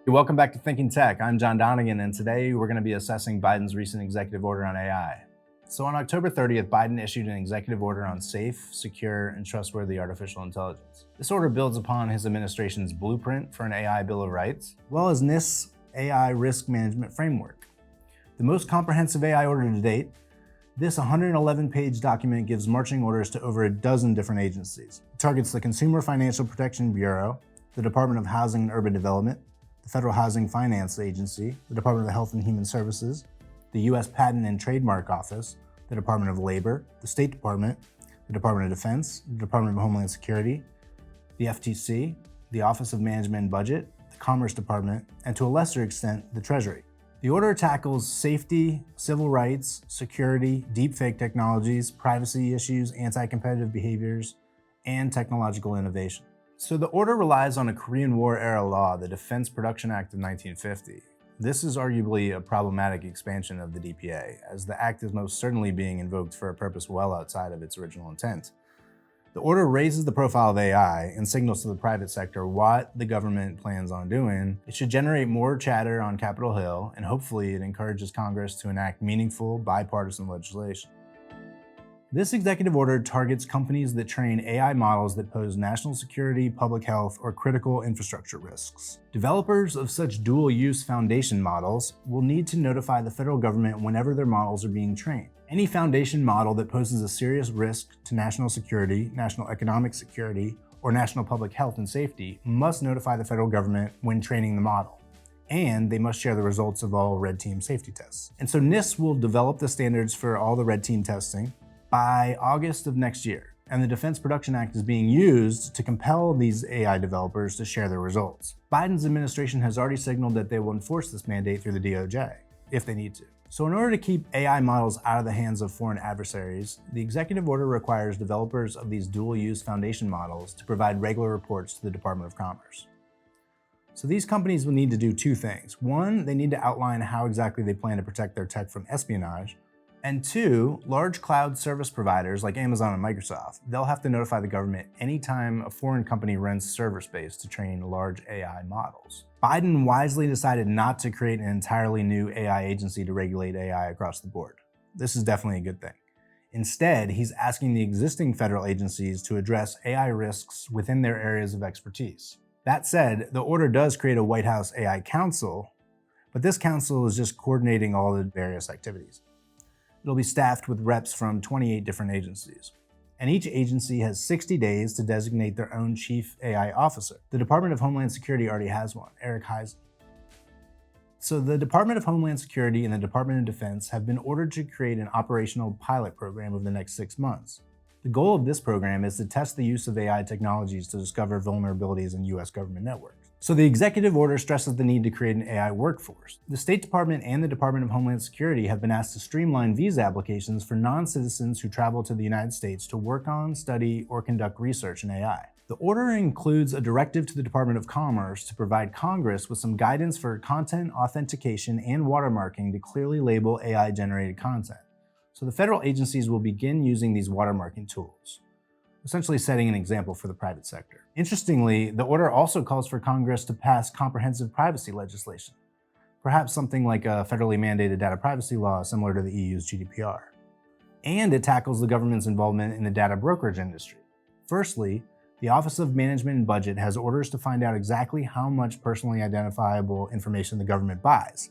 Welcome back to Thinking Tech. I'm John Donegan, and today we're going to be assessing Biden's recent executive order on AI. So on October 30th, Biden issued an executive order on safe, secure, and trustworthy artificial intelligence. This order builds upon his administration's blueprint for an AI Bill of Rights, as well as NIST's AI Risk Management Framework. The most comprehensive AI order to date, this 111-page document gives marching orders to over a dozen different agencies. It targets the Consumer Financial Protection Bureau, the Department of Housing and Urban Development, the Federal Housing Finance Agency, the Department of Health and Human Services, the U.S. Patent and Trademark Office, the Department of Labor, the State Department, the Department of Defense, the Department of Homeland Security, the FTC, the Office of Management and Budget, the Commerce Department, and to a lesser extent, the Treasury. The order tackles safety, civil rights, security, deepfake technologies, privacy issues, anti-competitive behaviors, and technological innovation. So the order relies on a Korean War-era law, the Defense Production Act of 1950. This is arguably a problematic expansion of the DPA, as the act is most certainly being invoked for a purpose well outside of its original intent. The order raises the profile of AI and signals to the private sector what the government plans on doing. It should generate more chatter on Capitol Hill, and hopefully it encourages Congress to enact meaningful bipartisan legislation. This executive order targets companies that train AI models that pose national security, public health, or critical infrastructure risks. Developers of such dual-use foundation models will need to notify the federal government whenever their models are being trained. Any foundation model that poses a serious risk to national security, national economic security, or national public health and safety must notify the federal government when training the model. And they must share the results of all red team safety tests. And so NIST will develop the standards for all the red team testing by August of next year, and the Defense Production Act is being used to compel these AI developers to share their results. Biden's administration has already signaled that they will enforce this mandate through the DOJ, if they need to. So in order to keep AI models out of the hands of foreign adversaries, the executive order requires developers of these dual-use foundation models to provide regular reports to the Department of Commerce. So these companies will need to do two things. One, they need to outline how exactly they plan to protect their tech from espionage. And two, large cloud service providers like Amazon and Microsoft, they'll have to notify the government anytime a foreign company rents server space to train large AI models. Biden wisely decided not to create an entirely new AI agency to regulate AI across the board. This is definitely a good thing. Instead, he's asking the existing federal agencies to address AI risks within their areas of expertise. That said, the order does create a White House AI Council, but this council is just coordinating all the various activities. It'll be staffed with reps from 28 different agencies. And each agency has 60 days to designate their own chief AI officer. The Department of Homeland Security already has one, Eric Heisen. So the Department of Homeland Security and the Department of Defense have been ordered to create an operational pilot program over the next 6 months. The goal of this program is to test the use of AI technologies to discover vulnerabilities in U.S. government networks. So the executive order stresses the need to create an AI workforce. The State Department and the Department of Homeland Security have been asked to streamline visa applications for non-citizens who travel to the United States to work on, study, or conduct research in AI. The order includes a directive to the Department of Commerce to provide Congress with some guidance for content authentication and watermarking to clearly label AI-generated content. So the federal agencies will begin using these watermarking tools, essentially setting an example for the private sector. Interestingly, the order also calls for Congress to pass comprehensive privacy legislation, perhaps something like a federally mandated data privacy law similar to the EU's GDPR. And it tackles the government's involvement in the data brokerage industry. Firstly, the Office of Management and Budget has orders to find out exactly how much personally identifiable information the government buys.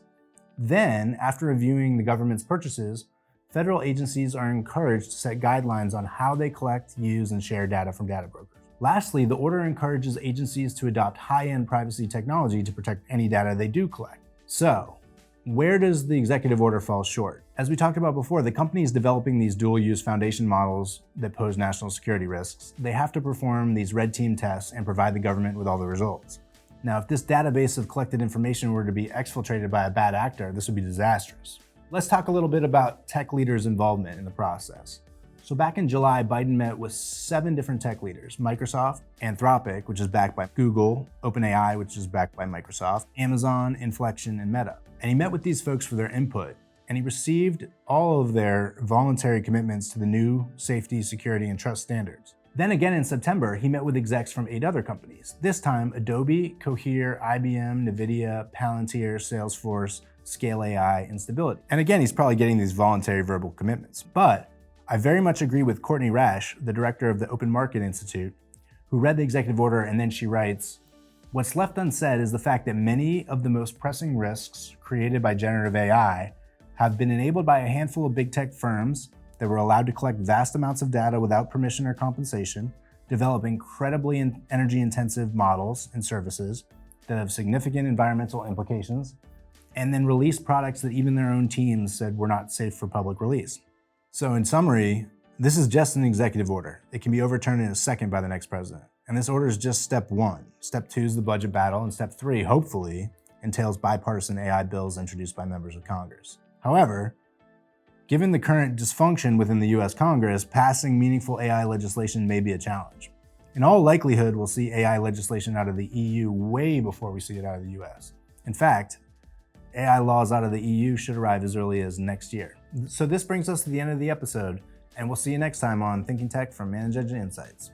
Then, after reviewing the government's purchases, federal agencies are encouraged to set guidelines on how they collect, use, and share data from data brokers. Lastly, the order encourages agencies to adopt high-end privacy technology to protect any data they do collect. So, where does the executive order fall short? As we talked about before, the companies developing these dual-use foundation models that pose national security risks, they have to perform these red team tests and provide the government with all the results. Now, if this database of collected information were to be exfiltrated by a bad actor, this would be disastrous. Let's talk a little bit about tech leaders' involvement in the process. So back in July, Biden met with 7 different tech leaders: Microsoft, Anthropic, which is backed by Google, OpenAI, which is backed by Microsoft, Amazon, Inflection, and Meta. And he met with these folks for their input, and he received all of their voluntary commitments to the new safety, security, and trust standards. Then again in September, he met with execs from 8 other companies. This time, Adobe, Cohere, IBM, NVIDIA, Palantir, Salesforce, Scale AI, and Stability. And again, he's probably getting these voluntary verbal commitments. But I very much agree with Courtney Rash, the director of the Open Market Institute, who read the executive order, and then she writes, "What's left unsaid is the fact that many of the most pressing risks created by generative AI have been enabled by a handful of big tech firms that were allowed to collect vast amounts of data without permission or compensation, develop incredibly energy-intensive models and services that have significant environmental implications, and then release products that even their own teams said were not safe for public release." So in summary, this is just an executive order. It can be overturned in a second by the next president. And this order is just step 1. Step 2 is the budget battle, and step 3, hopefully, entails bipartisan AI bills introduced by members of Congress. However, given the current dysfunction within the US Congress, passing meaningful AI legislation may be a challenge. In all likelihood, we'll see AI legislation out of the EU way before we see it out of the US. In fact, AI laws out of the EU should arrive as early as next year. So this brings us to the end of the episode, and we'll see you next time on Thinking Tech from Managed Engine Insights.